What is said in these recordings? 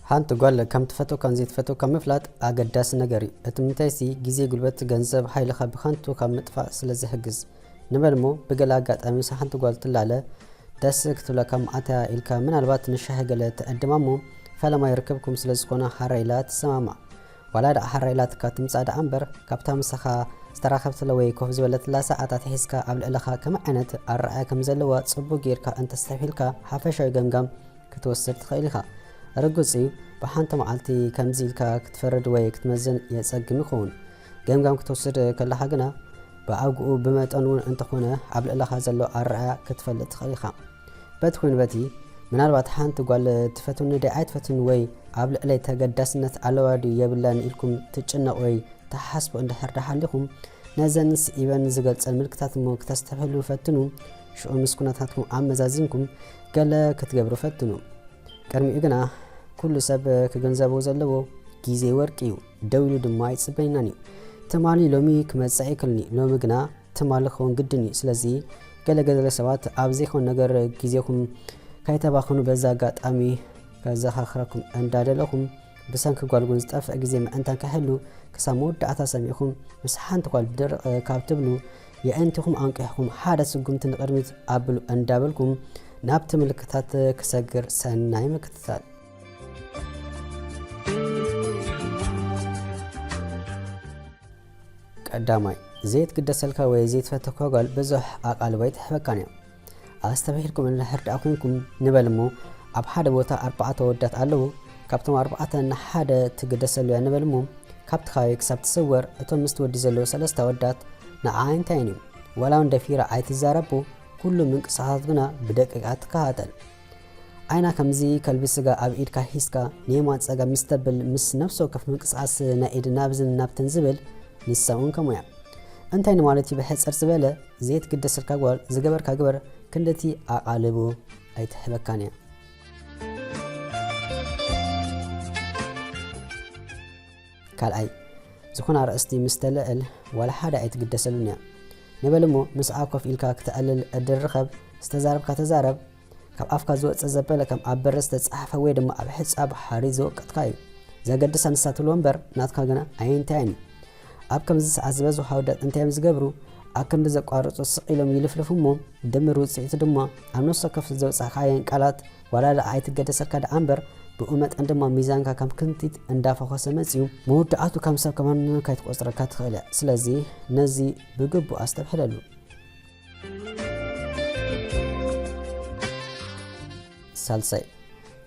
حانت قال كم تفتو كان زيت فتو كم فلات أقداس نجاري أتمنتيسي جزء قلبت جنزب حيل خاب خانتو كم متفع سلزه حجز نبلمو بجلاجات أمس حانت قال طلع دسك تلا كم أتا إلك من الوقت نشه قلت الدمامو فلما يركبكم سلزكونا حريلات سماما ولا دا حريلات كاتم صاد أمبر كابتام سخا استراخبت لوي كوفز ولت لا ساعات تحسكا قبل الأخا كما أنت الرأي كم زلوا صبو غيركا أنت تستحيلك حفشة جمجم كتوسرت خيلها رجوسي بحانت معلتي كم زيلكا كتفرد ويك تمزن يسجم يخون جمجم كتوسر كل حاجنا بعوقو بما تنون أنت خونا قبل الأخا زلوا الرأي كتفلت خيلها بدخون بتي من الوقت حانت قال تفتون دعاية فتون وي قبل اللي تقدسنت على وادي يبلان إلكم تجنا وي تحسبوا أن حرد حالكم نزن إيبان زقلت الملكتاتكم كتستفهلوا فتنو شو مسكوناتكم عم مزازينكم قال كتجبروا فتنو كرمي إجنا كل سب كجنزابو زلوا جيزي وركيو دولو دماء سبيناني تمالي لومي كمزعيكلني لومي جنا تمالي خون قدني سلازي قال جدل سوات أبزيخون نجار جيزيكم كايتباخونو بزاقات أمي كزاخركم أندادلكم بسانك قالوا نستأف أجزي ما أنت كحلو كسامود دعتا سميكم مسحان تقال بدر كابتبلو يا أنتكم أنكحكم حادث قمت نقرمت قبل أندابلكم نابت ملكتات كسجر سناي مكتتال قدامي زيت قد سلكا وزيت فتكو قال بزح أقال بيت حبكانيا أستبهلكم أن الحرد أكونكم نبلمو أب حدا بوتا 4 ودات ألو كابتم 4 نحدا تقدسلو ينبلمو كابت خايك سبت صور أتم مستودي زلو 3 ودات نعاين تاني ولا ندفير عايت الزاربو كل من قصاتنا بدقيقات كهاتل أينا كمزي كالبسغا أب إيد كهيسكا نيمات سغا مستبل مس نفسو كف من قصاص نايد نابزن نابتن زبل نساون كمويا انتين مالتي بحث أرسبالة زيت قدسل كاقوال زقبر كاقبر كندتي أقالبو أي تحبكانيا كالأي زخون رأستي مستلقل ولا حدا أي تقدسلونيا نبلمو مسعاكو في إلكا كتقلل الدرخب استزارب كتزارب كم أفكا زوء تزبالة كم أبرست تصحفة ويدما أبحث أب حاريزو كتقايو زا قدسان ساتو الوانبر ناتكا غنا عين تاني أب كم زيس عزبازو حاودات انتي مزقبرو أكم دزا قارتو السقيلهم يلفلفمو دمرو تسعيت دما أمنوصا كف زوء صحايين قالات ولا لا عيت قدسل كاد أمبر بأمت عندما ميزانك كم كنتيت اندافع خسمتيو مودعاتو كم سب كمان كايت قصر كات خلع سلازي نزي بقبو أستبحللو سالسي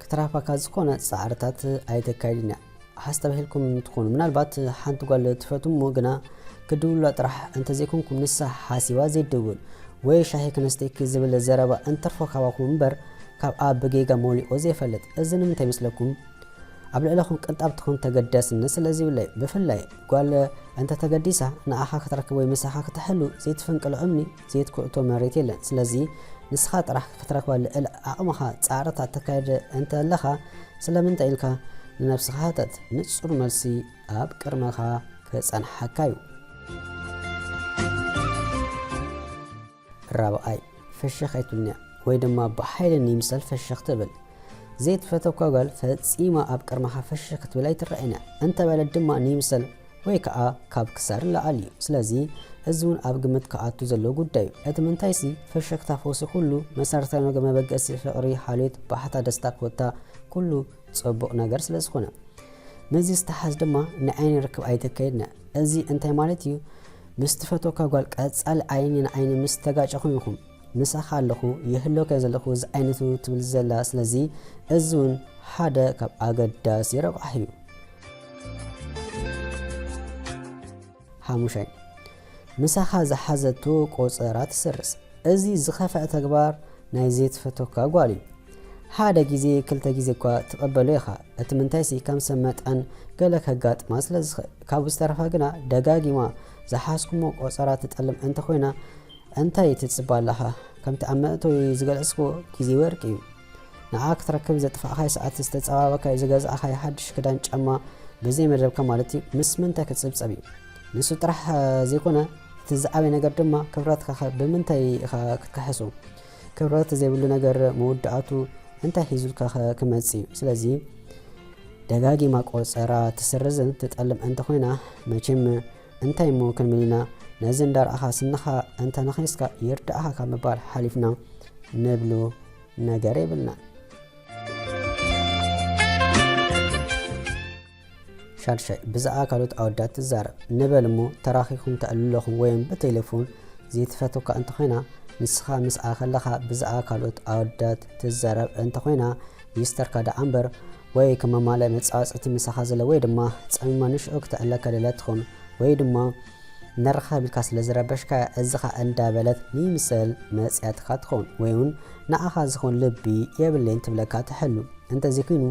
كترافا كازكونا سعرتات آيتا كايلنا هستبحلكم تكون من البات حانتو قال تفتم موغنا كدولو اطرح انت زيكمكم نسا حاسيوا زي الدول وي شاهي كنستيك زبل الزرابة انترفو خواكم منبر كاب بجيجا مولي أوزي فلت أزنم تمسلكم قبل لكم كنت أبتكم تقدس الناس الذي بالله بفلاي قال أنت تقدسها أنا أخاك تركب ويمسحك تحلو زيت فنك العمني زيت كوتو مريتيلا سلازي نسخات راح تركب الأعمها تعرض تكاد أنت لها سلامنت إلك لنفسها هاتت نتصر ملسي أب كرمها كسان حكايو الرابعي فالشيخ الدنيا ويدما بحيل نيمسل فشخ تبل زيت فتوكا قال فتسيما أب كرمها فشخ تبلاي ترأينا أنت بلد دما نيمسل ويكا كاب كسر لعلي سلازي الزون أب قمت كأتو زلو قدايو أتمنتايسي فشخ تفوسي كله مسارتان وقما بقاسي فقري حاليت بحتا دستاك وطا كله تصبق ناقر سلازخونا نزي استحاز دما نعيني ركب آيتك كيدنا أزي انتي مالتيو مستفتوكا قال كأتسأل عيني مستقاج أخوينكم مسخ علىخو يهلو كزلخو زعينتو تبل زلا سلازي الزون حدا كاب أقداس يربحيو حاموشين مسخا زحزتو قوصرات سرس ازي زخفة تكبار نايزيت فتوكا قوالي حدا جيزي كلتا جيزي كوا تقبلو يخا اتمنتايسي كم سمت ان قالك هقات ما سلازخ كابوس ترفاقنا دقاقي ما زحاسكمو قوصرات تتألم انت خوينا أنت يتتصبال لها كم تأملتو يزقل اسكو كيزي ورقيو نعاك تركب زي تفاقهاي ساعات تستعباك يزقاز أخاي حدش كدان جاما بزي مدرب كمالتي مسمنتا كتصب صبي نسو طرح زيكونا تزعبي نقر دما كبرات بمنتا كتكحسو كبرات زي بلو نقر مودعاتو انت حيزو كمتسيو سلازي ደጋጊማ ቆፀራ ትስርዝን ትጠልም እንተ ኮይና መቼም እንታይ ሞ ክንምልና ነዚ እንዳርኣኻ ስንኻ እንተ ነኺስካ ይርዳእኻ ካብ ምባል ሓሊፍና ንብሎ ነገር የብልና። ሻድሻይ ብዛዕባ ካልኦት ኣወዳት ትዛረብ ንበል እሞ ተራኺኹም ተኣልለኹም ወይም ብቴሌፎን ዘይትፈተካ እንተ ኮይና ንስኻ ምስኣ ከለኻ ብዛዕባ ካልኦት ኣወዳት ትዛረብ እንተ ኮይና ይስተርካ ዳኣ እምበር ወይ ከመማለ መፃወፅቲ ምሳኻ ዘለ ወይ ድማ ፀሚማ ንሽኦ ክትዕለካ ደለትኹን ወይ ድማ ነርኻብ ኢልካ ስለ ዝረበሽካ እዚኻ እንዳበለት ንይምስል መፅያትካ ትኸውን ወይ እውን ንኣኻ ዝኾን ልቢ የብለይን ትብለካ ትሕሉ እንተዚ ኮይኑ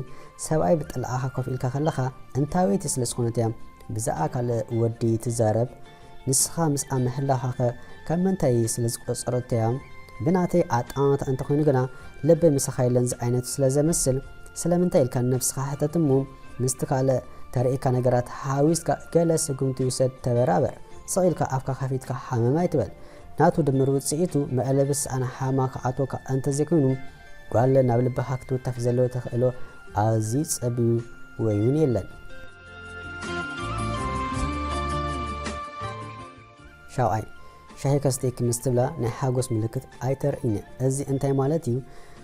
ሰብኣይ ብጥልኣኻ ኮፍ ኢልካ ከለኻ እንታወይቲ ስለ ዝኾነት እያ ብዛዕባ ካልእ ወዲ ትዛረብ ንስኻ ምስኣ ምህላኻኸ ካብ ምንታይ ስለ ዝቆፀረት እያ ብናተይ ኣጣማታ እንተ ኮይኑ ግና ልቢ ምሳኻ የለን ዚ ዓይነት ስለ ዘመስል ስለምንታይ ኢልካ ነፍስኻ ሕተት እሞ ምስቲ ካልእ ተርእካ ነገራት ሓዊስካ ገለ ስጉምቲ ይውሰድ ተበራበር ስቂልካ ኣፍካ ከፊትካ ሓመማ ይትበል ናቱ ድምር ውፅኢቱ መቐለብስ ኣነ ሓማ ክኣቶካ እንተ ዘይኮይኑ ጓለ ናብ ልብኻ ክትውታፍ ዘለዎ ተኽእሎ ኣዝዩ ፀቢዩ ወይ እውን የለን። ሻውዓይ ሻሂ ከስተይክ ምስ ትብላ ናይ ሓጎስ ምልክት ኣይተርእይነ እዚ እንታይ ማለት እዩ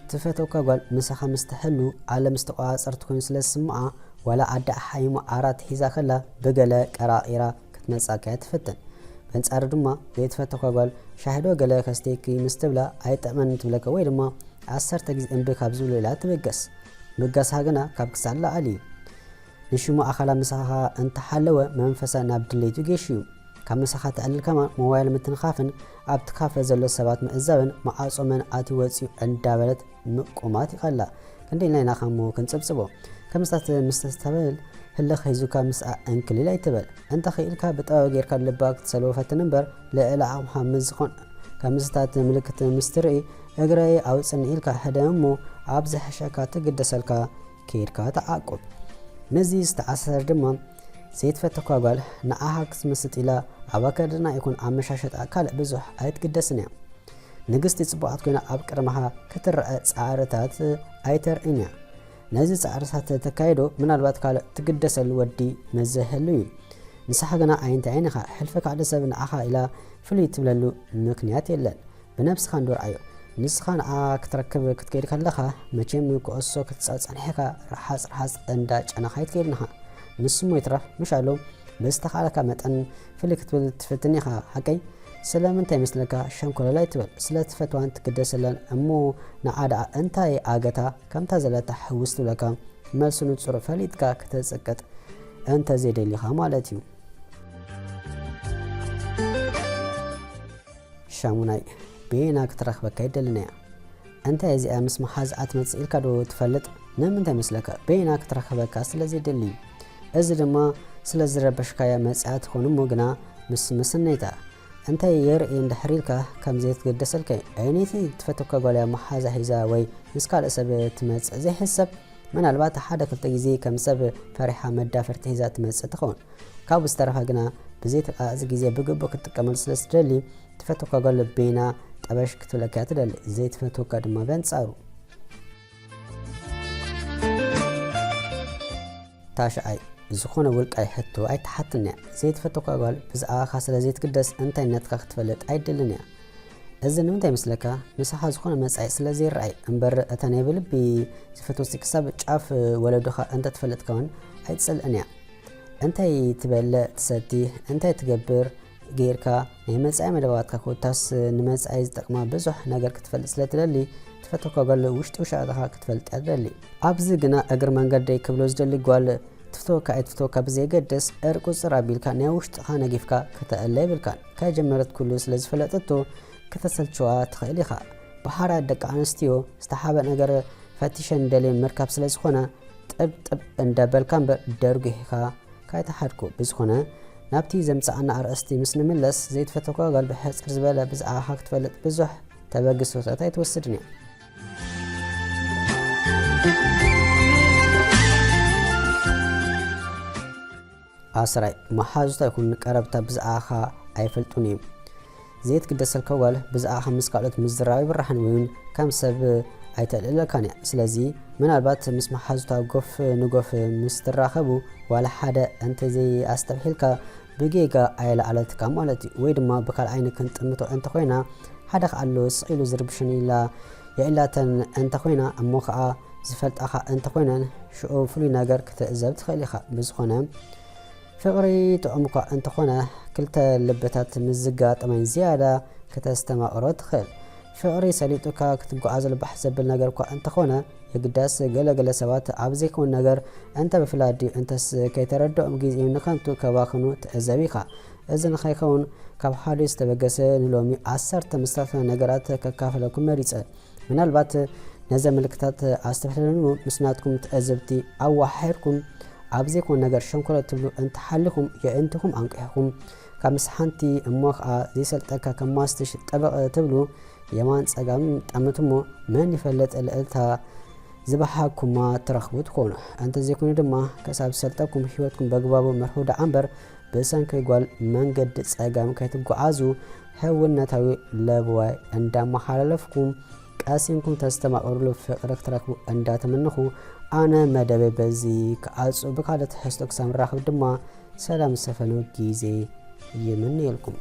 ትፈተውካ ጓል ምሳኻ ምስ ትሕሉ ኣለ ምስ ተቆፃፀርቲ ኮይኑ ስለ ዝስምዓ ዋላ ኣዳ ሓይሞ ዓራት ሒዛ ከላ ብገለ ቀራቂራ ክትመፃካ ትፍትን በንፃሪ ድማ ዘይትፈተውካ ጓል ሻሂዶ ገለ ከስተይክ ምስ ትብላ ኣይጠቕመን ትብለካ ወይ ድማ 10 ግዜ እምቢ ካብ ዝብሉ ኢላ ትብገስ ምግጋስኻ ግና ካብ ክሳብ ላዕሊ እዩ ንሽሙ ኣኻላ ምሳኻ እንተሓለወ መንፈሳ ናብ ድሌቱ ጌሽ እዩ ካብ ምሳኻ ትዕልል ከማ ሞባይል ምትንኻፍን ኣብቲ ካፈ ዘሎ ሰባት ምእዛብን መዓፆመን ኣቲ ወፂኡ እንዳበለት ምቁማት ይኸላ ክንደይ ናይ ናኻ ሞ ክንፅብፅቦ ከምስታት ምስተስተብል ህልኽ ሒዙካ ምስኣ እንክሊል ኣይትበል እንተ ኽኢልካ ብጠባብ ጌርካ ልባ ክትሰልዎ ፈትን እምበር ልዕሊ ዓቕምኻ ምዝኾን ካብ ምስታት ምልክት ምስትርኢ እግረይ ኣውፅኒ ኢልካ ሕደ እሞ ኣብ ዝሕሸካ ትግደሰልካ ከይድካ ተዓቁብ ነዚ ዝተዓሰር ድማ ዘይትፈተኳ ጓል ንኣኻ ክትመስጥ ኢላ ኣብ ኣከዳድና ይኹን ኣመሻሸጣ ካልእ ብዙሕ ኣይትግደስን እያ ንግስቲ ፅቡቓት ኮይና ኣብ ቅድመኻ ክትረአ ፃዕርታት ኣይተርእን እያ ነዚ ፃዕርታት ተካይዶ ምናልባት ካልእ ትግደሰሉ ወዲ መዘህሉ እዩ ንስኻ ግና ዓይንቲ ዓይንኻ ሕልፊ ካልእ ሰብ ንኣኻ ኢላ ፍሉይ ትብለሉ ምክንያት የለን ብነብስኻ እንድርኣዮ ንስኻ ንኣ ክትረክብ ክትከይድ ከለኻ መቼም ክእሶ ክትፀንሒካ ረሓፅ እንዳጨናኻ ይትከይድንኻ ንስሞ ይትረፍ ምሻሎ ብዝተኻለካ መጠን ፍልይ ክትብል ትፍትን ኢኻ ሓቀይ ስለምንታይ መስለካ ሸንኮለላ ይትብል ስለ ትፈትዋን ትግደሰለን እሞ ንዓድኣ እንታይ ኣገታ ከምታ ዘለታ ሕውስ ትብለካ መልሱ ንፁር ፈሊጥካ ክትፅቅጥ እንተ ዘይደሊኻ ማለት እዩ። ሻሙናይ ቤና ክትረኽበካ ይደልና እያ እንታይ እዚኣ ምስ መሓዝኣ ትመፅእ ኢልካ ዶ ትፈልጥ ንምንታይ መስለካ ቤና ክትረኽበካ ስለዘይደሊ እዩ እዚ ድማ ስለ ዝረበሽካያ መፅያ ትኾኑ ሞ ግና ምስ መስነይታ እንታይ የርኢ እንድሕር ኢልካ ከም ዘይትገደሰልካ ዓይነይቲ ትፈተካ ጓልያ መሓዛ ሒዛ ወይ ምስ ካልእ ሰብ ትመፅእ ዘይሕሰብ ምናልባት ሓደ ክልተ ግዜ ከም ሰብ ፈሪሓ መዳፈርቲ ሒዛ ትመፅእ ትኸውን ካብኡ ዝተረፈ ግና ብዘይተቃዚ ግዜ ብግቡእ ክትጥቀመሉ ስለ ዝደሊ ትፈተካ ጓል ቤና ጠበሽ ክትብለካ ትደሊ ዘይትፈተካ ድማ በንፃሩ ታሽዓይ ዝኾነ ውልቃይ ሕቶ ኣይተሓትን እያ ዘይትፈተካ ጓል ብዛዕባኻ ስለ ዘይትግደስ እንታይነትካ ክትፈልጥ ኣይደልን እያ እዚ ንምንታይ መስለካ ንስኻ ዝኾነ መፃኢ ስለ ዘይረኣይ እምበር እታ ናይ ብልቢ ዝፈትወሲ ክሳብ ጫፍ ወለዱኻ እንተ ትፈልጥካ እውን ኣይትፅልእን እያ እንታይ ትበልዕ ትሰቲ እንታይ ትገብር ጌርካ ናይ መፃኢ መደባትካ ኮታስ ንመፃኢ ዝጠቕማ ብዙሕ ነገር ክትፈልጥ ስለ ትደሊ ትፈተካ ጓል ውሽጢ ውሽጢኻ ክትፈልጥ እያ ትደሊ ኣብዚ ግና እግር መንገዲ ክብሎ ዝደሊ ጓል ትፍተወካ ኣይትፍተወካ ብዘይገድስ ዕርቁ ፅር ኣቢልካ ናይ ውሽጢኻ ነጊፍካ ክተአለ ይብልካን ከጀመረት ኩሉ ስለ ዝፈለጠቶ ከተሰልችዋ ትኽእል ኢኻ ብሓራት ደቂ ኣንስትዮ ዝተሓበ ነገር ፈቲሸን ደልየን ምርካብ ስለ ዝኾነ ጥብጥብ እንዳበልካ እምበር ደርጉ ኢኻ ካይተሓድኩ ብዝኾነ ናብቲ ዘምፃኣና ኣርእስቲ ምስ ንምለስ ዘይትፈተካ ጓል ብሕፅር ዝበለ ብዛዕባኻ ክትፈልጥ ብዙሕ ተበግሶታት ኣይትወስድን እያ ኣስራይ መሓዙታ ይኹን ቀረብታ ብዛዕባኻ ኣይፈልጡን እዮም ዘይትግደሰልካ ጓል ብዛዕባኻ ምስ ካልኦት ምዝራብ ይብራሕን ወይ ከም ሰብ ኣይተልእለካን እያ ስለዚ ምናልባት ምስ መሓዙታ ጎፍ ንጎፍ ምስ ትራኸቡ ዋላ ሓደ እንተዘይ ኣስተብሒልካ ብጌጋ ኣይለዓለትካ ማለት እዩ ወይ ድማ ብካልኣይ ክንጥምቶ እንተኾይና ሓደ ከኣሎ ስኢሉ ዝርብሽን ኢላ የኢላተን እንተኾይና እሞ ከዓ ዝፈልጣኻ እንተኾይነን ሽዑ ፍሉይ ነገር ክትዕዘብ ትኽእል ኢኻ ብዝኾነ ፍቕሪ ጥዑምኳ እንተኾነ ክልተ ልበታት ምዝጋጠመን ዝያዳ ከተስተማቕሮ ትኽእል ፍቕሪ ሰሊጡካ ክትጓዓዝ ልባሕ ዘብል ነገር እኳ እንተኾነ የግዳስ ገለገለ ሰባት ኣብ ዘይኮን ነገር እንተ ብፍላዲ እንተስ ከይተረድኦም ጊዜ ንኸንቱ ከባኽኑ ትዕዘብ ኢኻ እዚ ንኸይኸውን ካብ ሓደ ዝተበገሰ ንሎሚ 10 ምስታት ነገራት ከካፈለኩም መሪፀ ምናልባት ነዚ ምልክታት ኣስተፍለኑ ምስናትኩም ትዕዘብቲ ኣዋሓርኩም ኣብ ዘይኮን ነገር ሸንኮለ ትብሉ እንትሓልኹም የእንትኹም አንቅሕኩም ካብ ምስ ሓንቲ እሞ ከዓ ዘይሰልጠካ ከም ማስትሽ ጠበቕ ትብሉ የማን ጸጋም ጣምትሞ መን ይፈለጥ ልዕልታ ዝባሓኩማ ትረኽቡ ትኾኑ እንተ ዘይኮኑ ድማ ከሳብ ሰልጠኩም ህይወትኩም በግባቡ መርሑ ዳዓምበር ብሰንኪ ጓል መንገዲ ጸጋም ከይትጓዓዙ ህውነታዊ ለብዋይ እንዳመሓላለፍኩም ቀሲምኩም ተስተማቕሩሉ ፍቕሪ ክትረክቡ እንዳተመንኹ ኣነ መደበ በዚ ከኣጹ ብካልእ ትሕዝቶ ክሳብ ንራኸብ ድማ ሰላም ሰፈኑ ጊዜ ይምንየልኩም